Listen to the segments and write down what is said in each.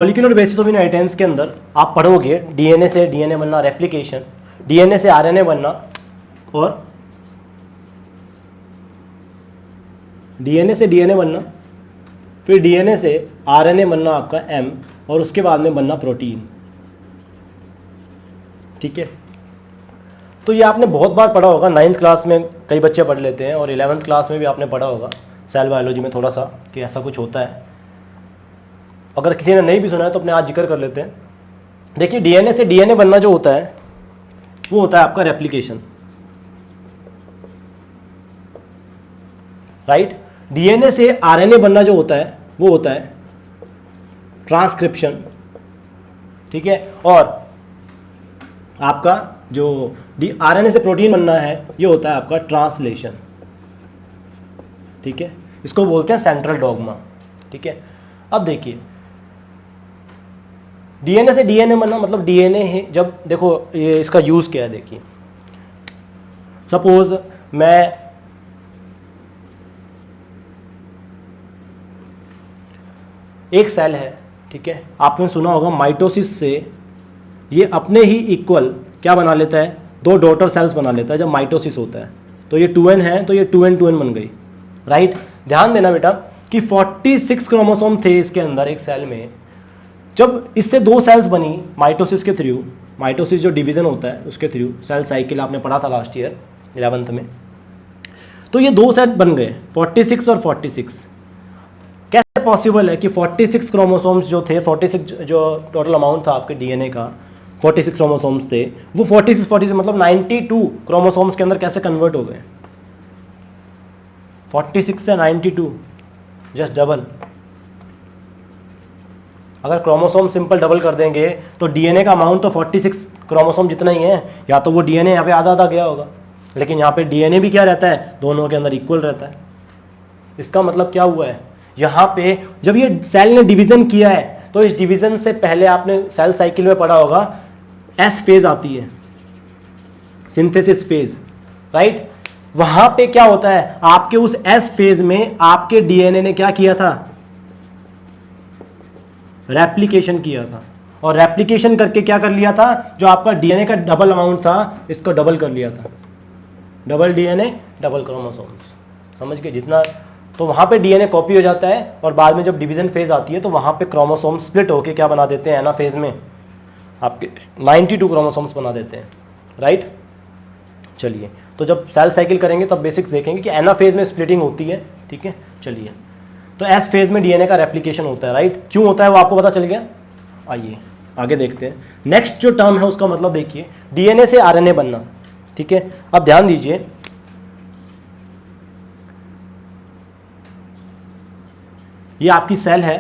Molecular basis of inheritance के अंदर आप पढ़ोगे डीएनए से डीएनए बनना, रेप्लिकेशन, डीएनए से आरएनए बनना और डीएनए से डीएनए बनना, फिर डीएनए से आरएनए बनना आपका एम, और उसके बाद में बनना प्रोटीन। ठीक है, तो ये आपने बहुत बार पढ़ा होगा, 9th क्लास में कई बच्चे पढ़ लेते हैं और 11th क्लास में भी आपने पढ़ा होगा सेल बायोलॉजी में थोड़ा सा कि ऐसा कुछ होता है। अगर किसी ने नहीं भी सुना है तो अपने आज जिक्र कर लेते हैं। देखिए डीएनए से डीएनए बनना जो होता है वो होता है आपका रेप्लिकेशन, राइट। डीएनए से आरएनए बनना जो होता है वो होता है ट्रांसक्रिप्शन, ठीक है। और आपका जो आरएनए से प्रोटीन बनना है ये होता है आपका ट्रांसलेशन, ठीक है। इसको बोलते हैं सेंट्रल डॉगमा, ठीक है। अब देखिए डीएनए से डीएनए बनना मतलब डीएनए है, जब देखो ये इसका यूज क्या है, देखिए सपोज मैं एक सेल है, ठीक है, आपने सुना होगा माइटोसिस से ये अपने ही इक्वल क्या बना लेता है, दो डॉटर सेल्स बना लेता है जब माइटोसिस होता है। तो ये 2n है तो ये 2n बन गई, राइट। ध्यान देना बेटा कि 46 क्रोमोसोम थे इसके अंदर एक सेल में। जब इससे दो सेल्स बनी माइटोसिस के थ्रू, माइटोसिस जो डिवीजन होता है उसके थ्रू, सेल साइकिल आपने पढ़ा था लास्ट ईयर 11th में, तो ये दो सेल बन गए 46 और 46। कैसे पॉसिबल है कि 46 क्रोमोसोम्स जो थे, 46 जो टोटल अमाउंट था आपके डीएनए का 46 क्रोमोसोम्स थे, वो 46 मतलब 92 क्रोमोसोम्स के अंदर कैसे कन्वर्ट हो गए, 46 से 92, जस्ट डबल। अगर क्रोमोसोम सिंपल डबल कर देंगे तो डीएनए का अमाउंट तो 46 क्रोमोसोम जितना ही है, या तो वो डीएनए यहाँ पे आधा आधा गया होगा, लेकिन यहाँ पे डीएनए भी क्या रहता है, दोनों के अंदर इक्वल रहता है। इसका मतलब क्या हुआ है, यहाँ पे जब ये सेल ने डिवीजन किया है तो इस डिवीजन से पहले आपने सेल साइकिल में पढ़ा होगा एस फेज आती है, सिंथेसिस फेज, राइट। वहां पे क्या होता है, आपके उस एस फेज में आपके डीएनए ने क्या किया था, रेप्लिकेशन किया था, और रेप्लिकेशन करके क्या कर लिया था, जो आपका डीएनए का डबल अमाउंट था इसको डबल कर लिया था, डबल डीएनए डबल क्रोमोसोम्स, समझ के जितना। तो वहां पे डीएनए कॉपी हो जाता है और बाद में जब डिवीजन फेज आती है तो वहां पे क्रोमोसोम स्प्लिट होके क्या बना देते हैं, एना फेज में आपके 92 क्रोमोसोम्स बना देते हैं, राइट। चलिए तो जब सेल साइकिल करेंगे तब बेसिक्स देखेंगे कि एना फेज में स्प्लिटिंग होती है, ठीक है। चलिए तो एस फेज में डीएनए का रेप्लिकेशन होता है, राइट। क्यों होता है वो आपको पता चल गया, आइए आगे देखते हैं। नेक्स्ट जो टर्म है उसका मतलब देखिए डीएनए से आरएनए बनना, ठीक है। अब ध्यान दीजिए ये आपकी सेल है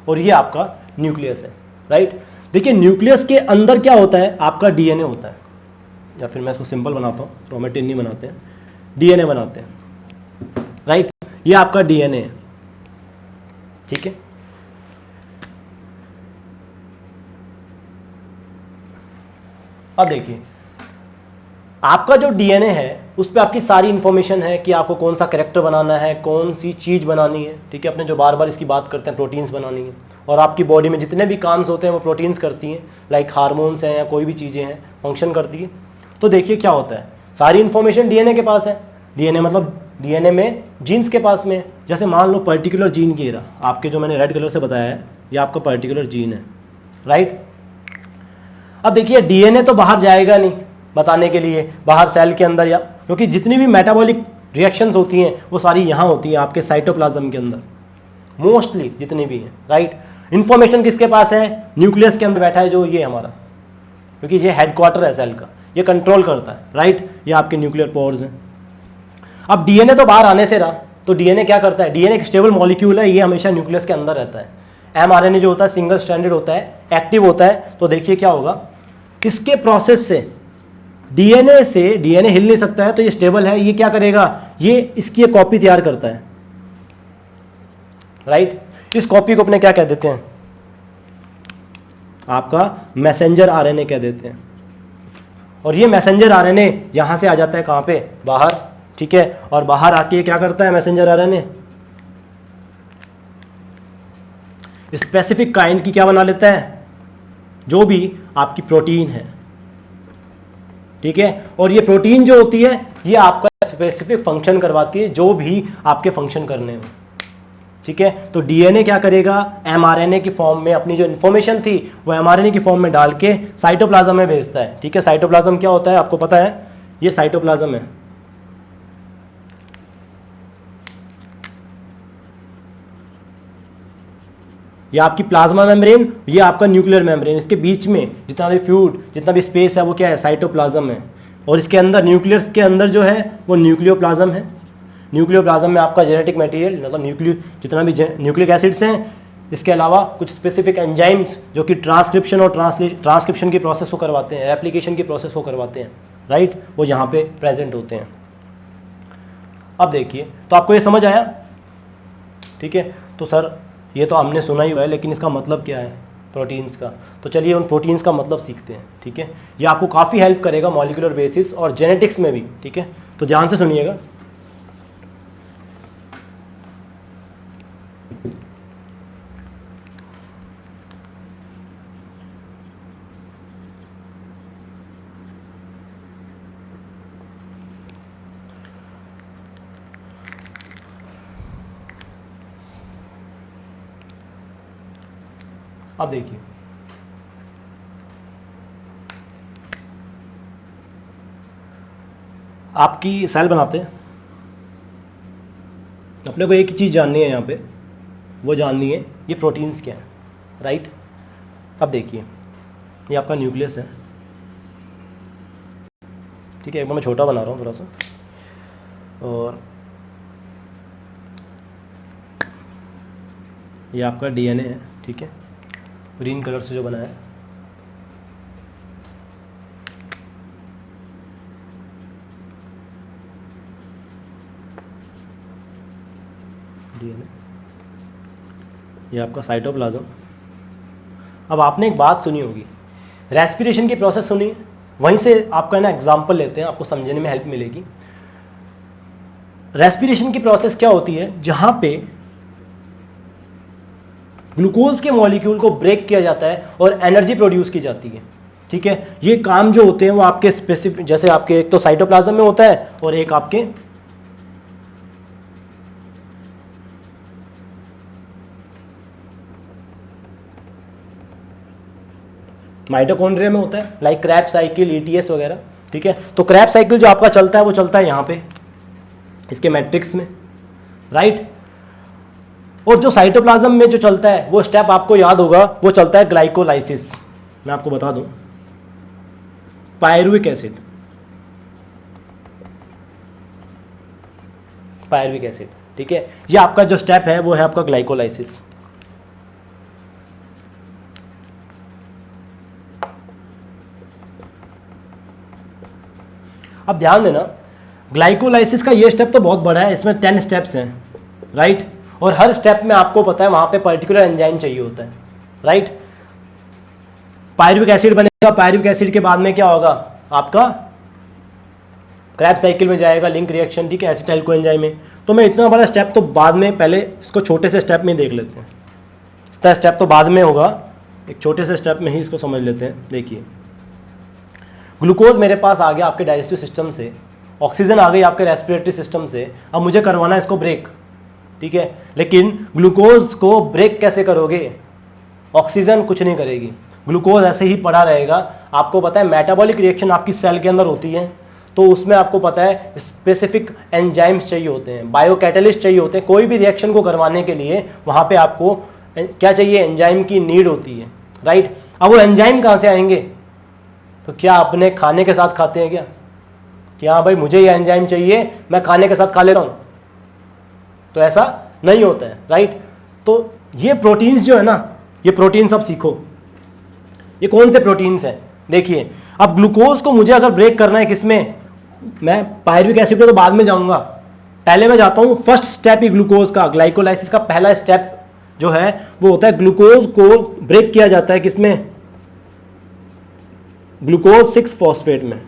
और ये आपका न्यूक्लियस है, राइट। देखिए न्यूक्लियस के अंदर क्या होता है, आपका डीएनए होता है, या फिर मैं इसको सिंपल बनाता हूँ, क्रोमेटिन नहीं बनाते हैं, डीएनए बनाते हैं, राइट। ये आपका डीएनए है, ठीक है। अब देखिए आपका जो डीएनए है उस पर आपकी सारी इंफॉर्मेशन है कि आपको कौन सा कैरेक्टर बनाना है, कौन सी चीज बनानी है, ठीक है। अपने जो बार बार इसकी बात करते हैं प्रोटीन्स बनानी है, और आपकी बॉडी में जितने भी काम्स होते हैं वो प्रोटीन्स करती हैं, लाइक हार्मोन्स हैं या कोई भी चीजें हैं फंक्शन करती है। तो देखिए क्या होता है, सारी इंफॉर्मेशन डीएनए के पास है, डीएनए मतलब डीएनए में जीन्स के पास में। जैसे मान लो पर्टिकुलर जीन की आपके जो मैंने रेड कलर से बताया है ये आपका पर्टिकुलर जीन है, राइट। अब देखिए डीएनए तो बाहर जाएगा नहीं बताने के लिए, बाहर सेल के अंदर, या क्योंकि जितनी भी मेटाबॉलिक रिएक्शंस होती हैं वो सारी यहाँ होती हैं आपके साइटोप्लाज्म के अंदर, मोस्टली जितनी भी हैं, राइट। इंफॉर्मेशन किसके पास है, न्यूक्लियस के अंदर बैठा है जो ये हमारा, क्योंकि ये हेडक्वार्टर है सेल का, ये कंट्रोल करता है, राइट। ये आपके न्यूक्लियर पोर्स हैं। अब डीएनए तो बाहर आने से रहा, तो डीएनए क्या करता है, डीएनए एक स्टेबल मॉलिक्यूल है, ये हमेशा न्यूक्लियस के अंदर रहता है। एमआरएनए जो होता है सिंगल स्ट्रैंडेड होता है, एक्टिव होता है। तो देखिए क्या होगा, इसके प्रोसेस से डीएनए हिल नहीं सकता है तो ये स्टेबल है, ये क्या करेगा, ये इसकी एक कॉपी तैयार करता है, राइट। इस कॉपी को अपने क्या कह देते हैं, आपका मैसेंजर आरएनए कह देते हैं। और ये मैसेंजर आरएनए यहां से आ जाता है कहां पे, बाहर, ठीक है। और बाहर आके क्या करता है मैसेंजर आरएनए, स्पेसिफिक काइंड की क्या बना लेता है, जो भी आपकी प्रोटीन है, ठीक है। और ये प्रोटीन जो होती है ये आपका स्पेसिफिक फंक्शन करवाती है, जो भी आपके फंक्शन करने हो, ठीक है। तो डीएनए क्या करेगा, एमआरएनए की फॉर्म में अपनी जो इन्फॉर्मेशन थी वो एमआरएनए की फॉर्म में डाल के साइटोप्लाज्म में भेजता है, ठीक है। साइटोप्लाज्म क्या होता है आपको पता है, ये साइटोप्लाज्म है, ये आपकी प्लाज्मा मेम्ब्रेन, ये आपका न्यूक्लियर मेम्ब्रेन, इसके बीच में जितना भी फ्लूइड, जितना भी स्पेस है वो क्या है, साइटोप्लाज्म है। और इसके अंदर न्यूक्लियस के अंदर जो है वो न्यूक्लियोप्लाज्म है। न्यूक्लियोप्लाज्म में आपका जेनेटिक मटेरियल मतलब जितना भी न्यूक्लिक एसिड्स हैं, इसके अलावा कुछ स्पेसिफिक एंजाइम्स जो कि ट्रांसक्रिप्शन और ट्रांसक्रिप्शन की प्रोसेस को करवाते हैं, एप्लीकेशन की प्रोसेस को करवाते हैं, राइट, वो यहाँ पे प्रेजेंट होते हैं। अब देखिए, तो आपको ये समझ आया, ठीक है। तो सर ये तो हमने सुना ही हुआ है, लेकिन इसका मतलब क्या है प्रोटीन्स का, तो चलिए उन प्रोटीन्स का मतलब सीखते हैं, ठीक है। ये आपको काफ़ी हेल्प करेगा मॉलिक्यूलर बेसिस और जेनेटिक्स में भी, ठीक है। तो ध्यान से सुनिएगा। अब देखिए, आपकी सेल बनाते हैं, अपने को एक ही चीज़ जाननी है यहाँ पे, वो जाननी है ये प्रोटीन्स क्या है, राइट। अब देखिए, ये आपका न्यूक्लियस है, ठीक है। एक बार मैं छोटा बना रहा हूँ थोड़ा सा, और ये आपका डीएनए है, ठीक है, ग्रीन कलर से जो बना है। डीएनए, ये आपका साइटोप्लाज्म। अब आपने एक बात सुनी होगी, रेस्पिरेशन की प्रोसेस सुनी, वहीं से आपका ना एग्जांपल लेते हैं, आपको समझने में हेल्प मिलेगी। रेस्पिरेशन की प्रोसेस क्या होती है, जहां पे ग्लूकोज के मॉलिक्यूल को ब्रेक किया जाता है और एनर्जी प्रोड्यूस की जाती है, ठीक है। ये काम जो होते हैं वो आपके स्पेसिफिक, जैसे आपके एक तो साइटोप्लाज्म में होता है और एक आपके माइटोकॉन्ड्रिया में होता है, लाइक क्रैब साइकिल, ईटीएस वगैरह, ठीक है। तो क्रैब साइकिल जो आपका चलता है वो चलता है यहाँ पे इसके मैट्रिक्स में, राइट। और जो साइटोप्लाज्म में जो चलता है वो स्टेप आपको याद होगा, वो चलता है ग्लाइकोलाइसिस। मैं आपको बता दूं, पायरुविक एसिड, पायरुविक एसिड, ठीक है। ये आपका जो स्टेप है वो है आपका ग्लाइकोलाइसिस। अब ध्यान देना, ग्लाइकोलाइसिस का ये स्टेप तो बहुत बड़ा है, इसमें 10 स्टेप्स हैं, राइट। और हर स्टेप में आपको पता है वहां पे पर्टिकुलर एंजाइम चाहिए होता है, राइट। पायरुविक एसिड बनेगा, पायरुविक एसिड के बाद में क्या होगा, आपका क्रैब साइकिल में जाएगा, लिंक रिएक्शन, ठीक है, एसिटाइल कोएंजाइम में। तो मैं इतना बड़ा स्टेप तो बाद में, पहले इसको छोटे से स्टेप में देख लेते हैं। इतना स्टेप तो बाद में होगा, एक छोटे से स्टेप में ही इसको समझ लेते हैं। देखिए, ग्लूकोज मेरे पास आ गया आपके डाइजेस्टिव सिस्टम से, ऑक्सीजन आ गई आपके रेस्पिरेटरी सिस्टम से, अब मुझे करवाना है इसको ब्रेक, ठीक है। लेकिन ग्लूकोज को ब्रेक कैसे करोगे, ऑक्सीजन कुछ नहीं करेगी, ग्लूकोज ऐसे ही पड़ा रहेगा। आपको पता है मेटाबॉलिक रिएक्शन आपकी सेल के अंदर होती है, तो उसमें आपको पता है स्पेसिफिक एंजाइम्स चाहिए होते हैं, बायोकैटलिस्ट चाहिए होते हैं। कोई भी रिएक्शन को करवाने के लिए वहां पे आपको क्या चाहिए, एंजाइम की नीड होती है, राइट। अब वो एंजाइम कहाँ से आएंगे, तो क्या अपने खाने के साथ खाते हैं क्या, कि हाँ भाई मुझे ये एंजाइम चाहिए, मैं खाने के साथ खा लेता हूँ, तो ऐसा नहीं होता है, राइट। तो ये प्रोटीन्स जो है ना, ये प्रोटीन्स अब सीखो, ये कौन से प्रोटीन्स हैं। देखिए, अब ग्लूकोज को मुझे अगर ब्रेक करना है किसमें, मैं पायरुविक एसिड पे तो बाद में जाऊंगा, पहले मैं जाता हूं फर्स्ट स्टेप ही ग्लूकोज का, ग्लाइकोलाइसिस का पहला स्टेप जो है वो होता है ग्लूकोज को ब्रेक किया जाता है किसमें, ग्लूकोज 6 फॉस्फेट में,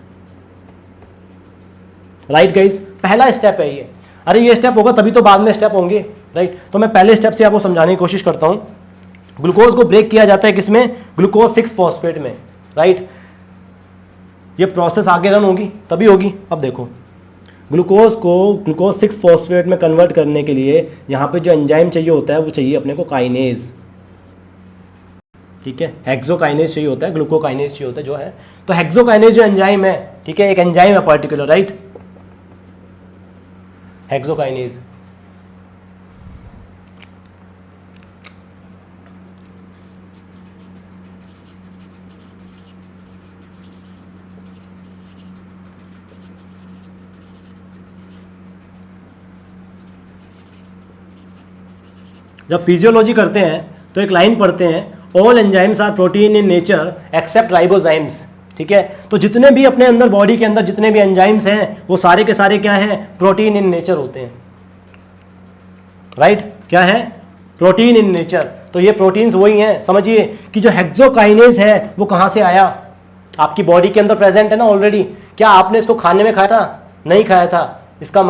राइट गाइस। पहला स्टेप है ये। अरे ये स्टेप होगा तभी तो बाद में स्टेप होंगे, राइट। तो मैं पहले स्टेप से आपको समझाने की कोशिश करता हूं। ग्लूकोज को ब्रेक किया जाता है किसमें, ग्लूकोज 6 फॉस्फेट में, राइट। ये प्रोसेस आगे रन होगी तभी होगी। अब देखो ग्लूकोज को ग्लूकोज 6 फॉस्फेट में कन्वर्ट करने के लिए यहाँ पे जो एंजाइम चाहिए होता है वो चाहिए अपने को काइनेज, ठीक है, हेक्सोकाइनेज चाहिए होता है, ग्लूकोकाइनेज चाहिए होता है जो है। तो हेक्सोकाइनेज जो एंजाइम है, ठीक है, एक एंजाइम है पर्टिकुलर, राइट, हेक्सोकाइनेज। जब फिजियोलॉजी करते हैं तो एक लाइन पढ़ते हैं, all enzymes are protein in nature except ribozymes, ठीक है। तो जितने भी अपने अंदर बॉडी के अंदर जितने भी एंजाइम्स हैं वो सारे के सारे क्या हैं, प्रोटीन इन नेचर होते हैं, राइट, क्या है, प्रोटीन इन नेचर। तो ये प्रोटीन्स वही हैं, समझिए कि जो हेक्सोकाइनेज है वो कहां से आया, आपकी बॉडी के अंदर प्रेजेंट है ना ऑलरेडी। क्या आपने इसको खाने में खाया था, नहीं खाया था। इसका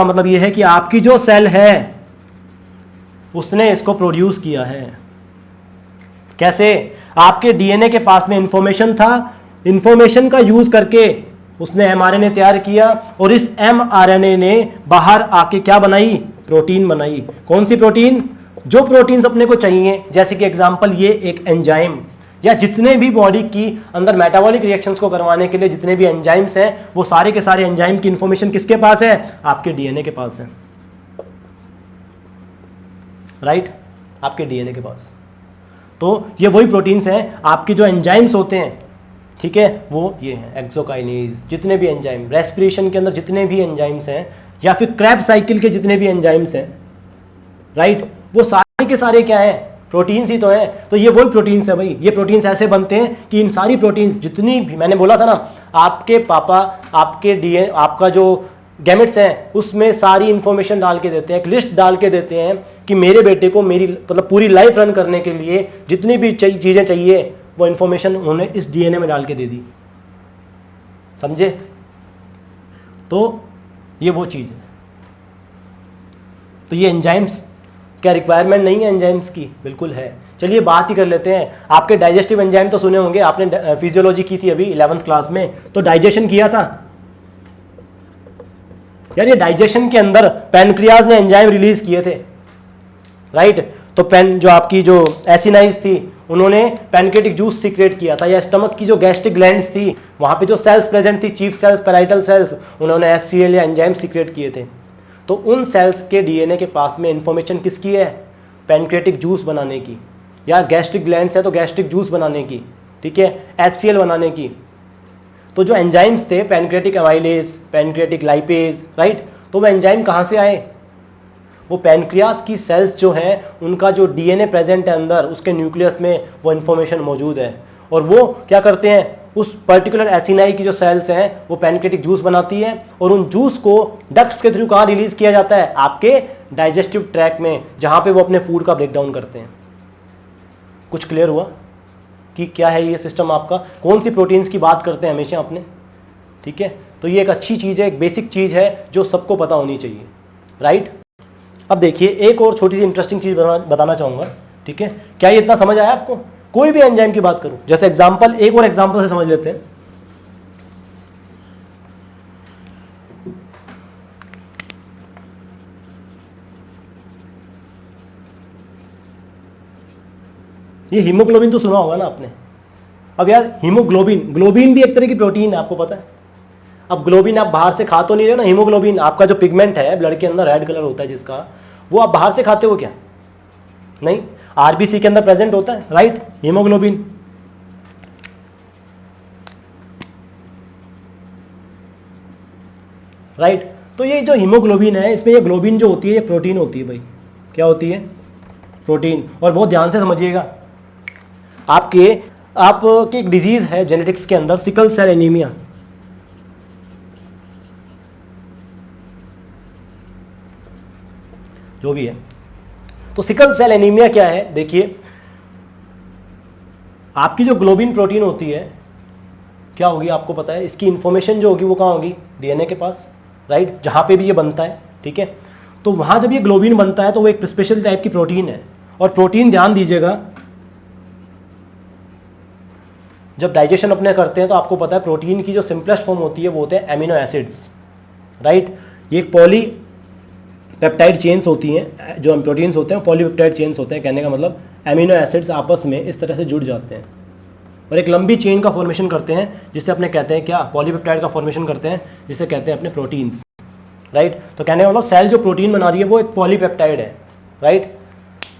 मतलब ये है कि आपकी जो सेल है उसने इसको प्रोड्यूस किया है। कैसे, आपके डीएनए के पास में इंफॉर्मेशन था, इंफॉर्मेशन का यूज करके उसने एमआरएनए तैयार किया और इस एमआरएनए ने बाहर आके क्या बनाई, प्रोटीन बनाई। कौन सी प्रोटीन, जो प्रोटीन्स अपने को चाहिए, जैसे कि एग्जांपल ये एक एंजाइम या जितने भी बॉडी की अंदर मेटाबॉलिक रिएक्शंस को करवाने के लिए जितने भी एंजाइम्स हैं वो सारे के सारे एंजाइम की इंफॉर्मेशन किसके पास है, आपके डीएनए के पास है, राइट, आपके डीएनए के पास। तो ये वही प्रोटीन्स हैं, आपके जो एंजाइम्स होते हैं, ठीक है, वो ये हैं एक्सोकाइनेज, जितने भी एंजाइम रेस्पिरेशन के अंदर जितने भी एंजाइम्स हैं या फिर क्रैब साइकिल के जितने भी एंजाइम्स हैं, राइट, वो सारे के सारे क्या हैं, प्रोटीन्स ही तो हैं। तो ये वही प्रोटीन्स है भाई। ये प्रोटीन्स ऐसे बनते हैं कि इन सारी प्रोटीन्स जितनी भी, मैंने बोला था ना, आपके पापा आपके डीएनए आपका जो गैमेट्स हैं उसमें सारी इंफॉर्मेशन डाल के देते हैं, एक लिस्ट डाल के देते हैं कि मेरे बेटे को मेरी मतलब पूरी लाइफ रन करने के लिए जितनी भी चीजें चाहिए वो इंफॉर्मेशन उन्होंने इस डीएनए में डाल के दे दी, समझे। तो ये वो चीज है। तो ये एंजाइम्स क्या रिक्वायरमेंट नहीं है एंजाइम्स की, बिल्कुल है। चलिए बात ही कर लेते हैं। आपके डाइजेस्टिव एंजाइम तो सुने होंगे आपने, फिजियोलॉजी की थी अभी 11th क्लास में, तो डाइजेशन किया था यार। ये डाइजेशन के अंदर पैनक्रियाज ने एंजाइम रिलीज किए थे, राइट। तो जो आपकी जो एसिनाइज थी उन्होंने पैनक्रियाटिक जूस सीक्रेट किया था, या स्टमक की जो गैस्ट्रिक ग्लैंड्स थी वहां पे जो सेल्स प्रेजेंट थी, चीफ सेल्स, पैराइटल सेल्स, उन्होंने HCl या एंजाइम सीक्रेट किए थे। तो उन सेल्स के डीएनए के पास में इंफॉर्मेशन किसकी है, पैनक्रियाटिक जूस बनाने की, या गैस्ट्रिक ग्लैंड्स है तो गैस्ट्रिक जूस बनाने की, ठीक है, HCl बनाने की। तो जो एंजाइम्स थे pancreatic amylase, pancreatic lipase, right, तो वो एंजाइम कहाँ से आए, वो पैनक्रियास की सेल्स जो हैं उनका जो डीएनए प्रेजेंट है अंदर, उसके न्यूक्लियस में वो इन्फॉर्मेशन मौजूद है। और वो क्या करते हैं, उस पर्टिकुलर एसिनाई की जो सेल्स हैं वो पैनक्रियाटिक जूस बनाती है और उन जूस को डक्ट्स के थ्रू कहाँ रिलीज किया जाता है, आपके डाइजेस्टिव ट्रैक में, जहाँ पे वो अपने फूड का ब्रेकडाउन करते हैं। कुछ क्लियर हुआ कि क्या है ये सिस्टम आपका, कौन सी प्रोटीन्स की बात करते हैं हमेशा अपने, ठीक है। तो ये एक अच्छी चीज़ है, एक बेसिक चीज़ है जो सबको पता होनी चाहिए, राइट। अब देखिए एक और छोटी सी इंटरेस्टिंग चीज़ बताना चाहूँगा, ठीक है। क्या ये इतना समझ आया आपको, कोई भी एंजाइम की बात करूँ, जैसे एग्जाम्पल, एक और एग्जाम्पल से समझ लेते हैं। ये हीमोग्लोबिन तो सुना होगा ना आपने। अब यार ग्लोबिन भी एक तरह की प्रोटीन है, आपको पता है। अब ग्लोबिन आप बाहर से खा तो नहीं रहे ना, हीमोग्लोबिन आपका जो पिगमेंट है ब्लड के अंदर रेड कलर होता है जिसका, वो आप बाहर से खाते हो क्या, नहीं, आरबीसी के अंदर प्रेजेंट होता है, राइट, हीमोग्लोबिन। राइट, तो ये जो हीमोग्लोबिन है इसमें ये ग्लोबिन जो होती है ये प्रोटीन होती है भाई। क्या होती है, प्रोटीन। और बहुत ध्यान से समझिएगा, आपके एक डिजीज है जेनेटिक्स के अंदर, सिकल सेल एनीमिया। जो भी है, तो सिकल सेल एनीमिया क्या है, देखिए आपकी जो ग्लोबिन प्रोटीन होती है क्या होगी आपको पता है, इसकी इंफॉर्मेशन जो होगी वो कहाँ होगी, डीएनए के पास, राइट, जहां पे भी ये बनता है, ठीक है। तो वहां जब ये ग्लोबिन बनता है तो वो एक स्पेशल टाइप की प्रोटीन है। और प्रोटीन ध्यान दीजिएगा, जब डाइजेशन अपने करते हैं तो आपको पता है प्रोटीन की जो सिंपलेस्ट फॉर्म होती है वो होते हैं एमिनो एसिड्स, राइट। ये एक पॉली पेप्टाइड चेन्स होती हैं, जो प्रोटीन्स होते हैं पॉलीपेप्टाइड चेन्स होते हैं। कहने का मतलब एमिनो एसिड्स आपस में इस तरह से जुड़ जाते हैं और एक लंबी चेन का फॉर्मेशन करते हैं, जिससे अपने कहते हैं क्या, पॉलीपेप्टाइड का फॉर्मेशन करते हैं, जिसे कहते हैं अपने प्रोटीन्स, राइट। तो कहने का मतलब सेल जो प्रोटीन बना रही है वो एक पॉलीपेप्टाइड है, राइट।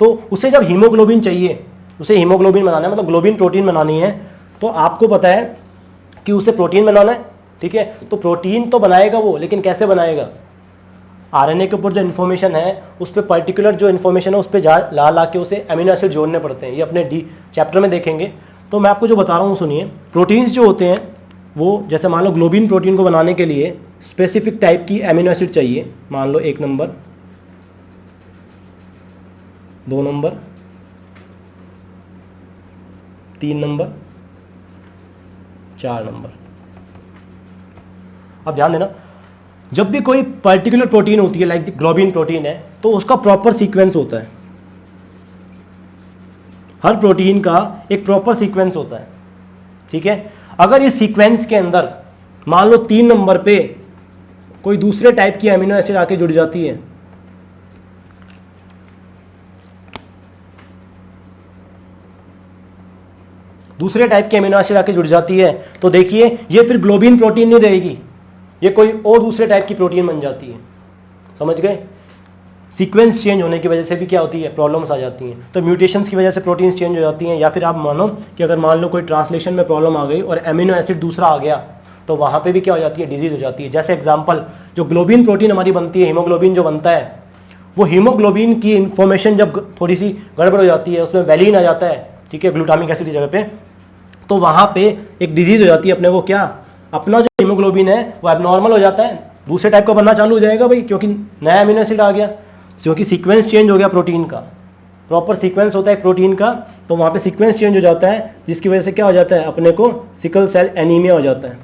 तो उसे जब हीमोग्लोबिन चाहिए, उसे हीमोग्लोबिन बनाना है, मतलब ग्लोबिन प्रोटीन बनानी है, तो आपको पता है कि उसे प्रोटीन बनाना है, ठीक है। तो प्रोटीन तो बनाएगा वो, लेकिन कैसे बनाएगा? आरएनए के ऊपर जो इन्फॉर्मेशन है उस पर पर्टिकुलर जो इन्फॉर्मेशन है उस पर ला के उसे अमीनो एसिड जोड़ने पड़ते हैं। ये अपने डी चैप्टर में देखेंगे। तो मैं आपको जो बता रहा हूँ सुनिए, प्रोटीन्स जो होते हैं वो, जैसे मान लो ग्लोबिन प्रोटीन को बनाने के लिए स्पेसिफिक टाइप की अमीनो एसिड चाहिए, मान लो 1 नंबर, 2 नंबर, 3 नंबर, 4 नंबर। अब ध्यान देना, जब भी कोई पर्टिकुलर प्रोटीन होती है, लाइक ग्लोबिन प्रोटीन है, तो उसका प्रॉपर सीक्वेंस होता है। हर प्रोटीन का एक प्रॉपर सीक्वेंस होता है, ठीक है। अगर इस सीक्वेंस के अंदर मान लो 3 नंबर पे कोई दूसरे टाइप की अमीनो एसिड आके जुड़ जाती है, दूसरे टाइप की अमीनो एसिड आके जुड़ जाती है, तो देखिए ये फिर ग्लोबिन प्रोटीन नहीं रहेगी, ये कोई और दूसरे टाइप की प्रोटीन बन जाती है। समझ गए? सीक्वेंस चेंज होने की वजह से भी क्या होती है, प्रॉब्लम्स आ जाती हैं। तो म्यूटेशंस की वजह से प्रोटीन्स चेंज हो जाती हैं, या फिर आप मानो कि अगर मान लो कोई ट्रांसलेशन में प्रॉब्लम आ गई और अमीनो एसिड दूसरा आ गया, तो वहाँ पे भी क्या हो जाती है, डिजीज हो जाती है। जैसे एग्जांपल, जो ग्लोबिन प्रोटीन हमारी बनती है, हीमोग्लोबिन जो बनता है, वो हीमोग्लोबिन की इंफॉर्मेशन जब थोड़ी सी गड़बड़ हो जाती है, उसमें वैलिन आ जाता है, ठीक है, ग्लूटामिक एसिड की जगह पे, तो वहाँ पे एक डिजीज हो जाती है। अपने को क्या, अपना जो हीमोग्लोबिन है वो एबनॉर्मल हो जाता है, दूसरे टाइप का बनना चालू हो जाएगा भाई, क्योंकि नया अमीनो एसिड आ गया, क्योंकि सीक्वेंस चेंज हो गया प्रोटीन का, प्रॉपर सीक्वेंस होता है प्रोटीन का, तो वहाँ पे सीक्वेंस चेंज हो जाता है, जिसकी वजह से क्या हो जाता है, अपने को सिकल सेल एनीमिया हो जाता है।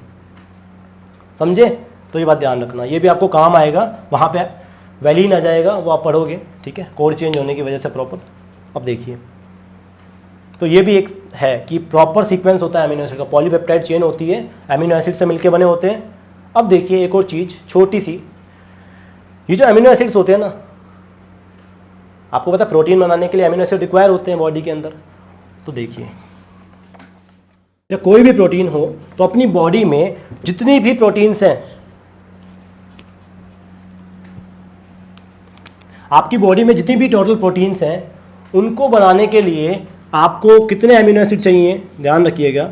समझे? तो ये बात ध्यान रखना, ये भी आपको काम आएगा, वहाँ पे वैलिन आ जाएगा, वो आप पढ़ोगे, ठीक है, कोड चेंज होने की वजह से प्रॉपर। अब देखिए, तो ये भी एक है कि प्रॉपर सीक्वेंस होता है अमीनो एसिड का, पॉलीपेप्टाइड चेन होती है, अमीनो एसिड से मिलके बने होते हैं। अब देखिए एक और चीज़ छोटी सी, ये जो अमीनो एसिड्स होते हैं ना, आपको पता है प्रोटीन बनाने के लिए अमीनो एसिड रिक्वायर होते हैं बॉडी के अंदर। तो देखिए, या कोई भी प्रोटीन हो तो अपनी बॉडी में जितनी भी प्रोटीन्स हैं, आपकी बॉडी में जितनी भी टोटल प्रोटीन्स हैं, उनको बनाने के लिए आपको कितने अमीनो एसिड चाहिए, ध्यान रखिएगा,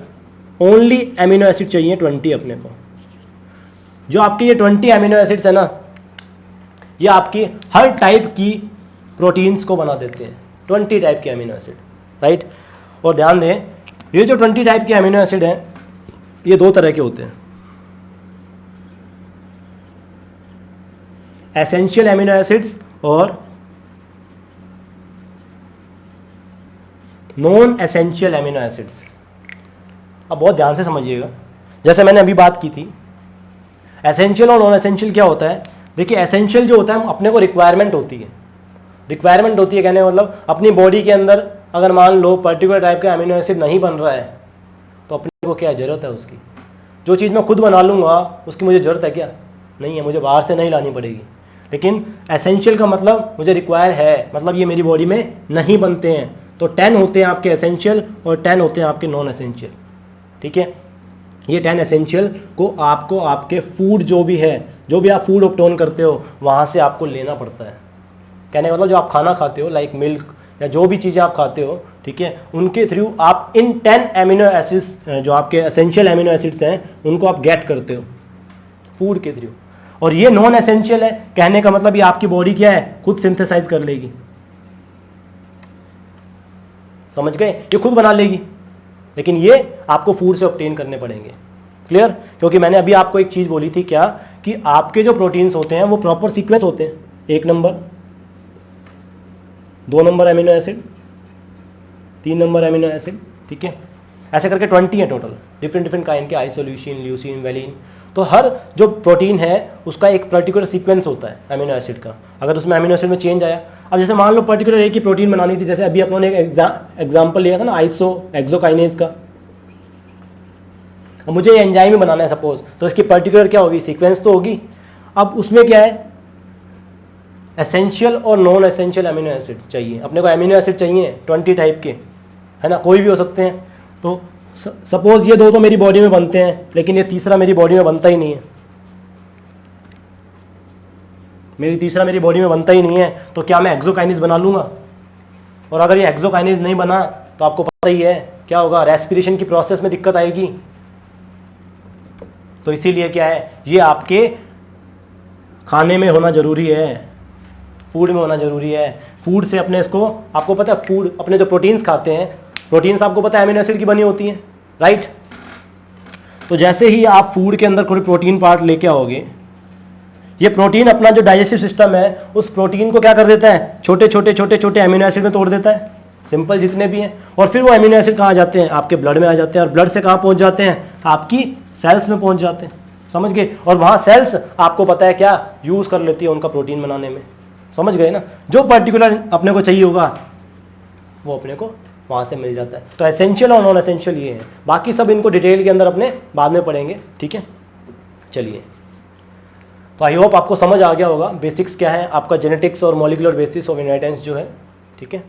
ओनली अमीनो एसिड चाहिए 20 अपने को। जो आपके ये 20 अमीनो एसिड्स है ना, ये आपकी हर टाइप की प्रोटीन्स को बना देते हैं, 20 टाइप के अमीनो एसिड, राइट। और ध्यान दें, ये जो 20 टाइप के अमीनो एसिड हैं, ये 2 तरह के होते हैं, एसेंशियल अमीनो एसिड्स और नॉन एसेंशियल अमीनो एसिड्स। अब बहुत ध्यान से समझिएगा, जैसे मैंने अभी बात की थी, एसेंशियल और नॉन एसेंशियल क्या होता है। देखिए, एसेंशियल जो होता है अपने को रिक्वायरमेंट होती है, कहने का मतलब अपनी बॉडी के अंदर अगर मान लो पर्टिकुलर टाइप का अमीनो एसिड नहीं बन रहा है, तो अपने को क्या ज़रूरत है उसकी। जो चीज़ मैं खुद बना लूँगा उसकी मुझे ज़रूरत है क्या, नहीं है, मुझे बाहर से नहीं लानी पड़ेगी। लेकिन एसेंशियल का मतलब मुझे रिक्वायर है, मतलब ये मेरी बॉडी में नहीं बनते हैं। तो 10 होते हैं आपके एसेंशियल और 10 होते हैं आपके नॉन एसेंशियल, ठीक है। ये 10 एसेंशियल को आपको आपके फूड जो भी है, जो भी आप फूड ऑब्टेन करते हो, वहाँ से आपको लेना पड़ता है। कहने का मतलब जो आप खाना खाते हो, लाइक मिल्क या जो भी चीज़ें आप खाते हो, ठीक है, उनके थ्रू आप इन 10 अमीनो एसिड्स, जो आपके एसेंशियल अमीनो एसिड्स हैं, उनको आप गेट करते हो फूड के थ्रू। और ये नॉन एसेंशियल है, कहने का मतलब ये आपकी बॉडी क्या है, खुद सिंथेसाइज कर लेगी। समझ गए? ये खुद बना लेगी, लेकिन ये आपको फूड से ऑब्टेन करने पड़ेंगे। क्लियर? क्योंकि मैंने अभी आपको एक चीज़ बोली थी क्या, कि आपके जो प्रोटीन्स होते हैं वो प्रॉपर सीक्वेंस होते हैं, 1 number, 2 number amino acid, 3 number amino acid, ठीक है, ऐसे करके 20 है टोटल, डिफरेंट काइंड के, आइसोल्यूसिन, ल्यूसीन, वैलिन। तो हर जो प्रोटीन है उसका एक पर्टिकुलर सीक्वेंस होता है अमीनो एसिड का। अगर उसमें अमीनो एसिड में चेंज आया, अब जैसे मान लो पर्टिकुलर एक ही प्रोटीन बनानी थी, जैसे अभी अपनों ने एक एग्जाम्पल लिया था ना, एक्सोकाइनेज का, अब मुझे एंजाइम ही बनाना है सपोज, तो इसकी पर्टिकुलर क्या होगी, सीक्वेंस तो होगी। अब उसमें क्या है, एसेंशियल और नॉन एसेंशियल अमीनो एसिड चाहिए अपने को। अमीनो एसिड चाहिए 20 टाइप के, है ना, कोई भी हो सकते हैं। तो सपोज ये दो तो मेरी बॉडी में बनते हैं, लेकिन ये तीसरा मेरी बॉडी में बनता ही नहीं है, तीसरा मेरी बॉडी में बनता ही नहीं है, तो क्या मैं एक्सोकाइनेज बना लूंगा? और अगर ये एक्सोकाइनेज नहीं बना तो आपको पता ही है क्या होगा, रेस्पिरेशन की प्रोसेस में दिक्कत आएगी। तो इसीलिए क्या है, ये आपके खाने में होना जरूरी है, फूड में होना जरूरी है। फूड से अपने इसको, आपको पता है फूड, अपने जो प्रोटीन्स खाते हैं, प्रोटीन्स आपको पता है अमीनो एसिड की बनी होती है, राइट। तो जैसे ही आप फूड के अंदर कोई प्रोटीन पार्ट लेके आओगे, ये प्रोटीन अपना जो डाइजेस्टिव सिस्टम है उस प्रोटीन को क्या कर देता है, छोटे छोटे छोटे छोटे अमीनो एसिड में तोड़ देता है, सिंपल जितने भी हैं। और फिर वो अमीनो एसिड कहाँ जाते हैं, आपके ब्लड में आ जाते हैं, और ब्लड से कहाँ पहुंच जाते हैं, आपकी सेल्स में पहुंच जाते हैं, समझ गए। और वहाँ सेल्स आपको पता है क्या यूज कर लेती है उनका प्रोटीन बनाने में, समझ गए ना। जो पर्टिकुलर अपने को चाहिए होगा वो अपने को वहाँ से मिल जाता है। तो एसेंशियल और नॉन एसेंशियल ये है, बाकी सब इनको डिटेल के अंदर अपने बाद में पढ़ेंगे, ठीक है। चलिए, तो आई होप आपको समझ आ गया होगा बेसिक्स क्या है आपका, जेनेटिक्स और मॉलिक्यूलर बेसिस ऑफ इनहेरिटेंस जो है, ठीक है।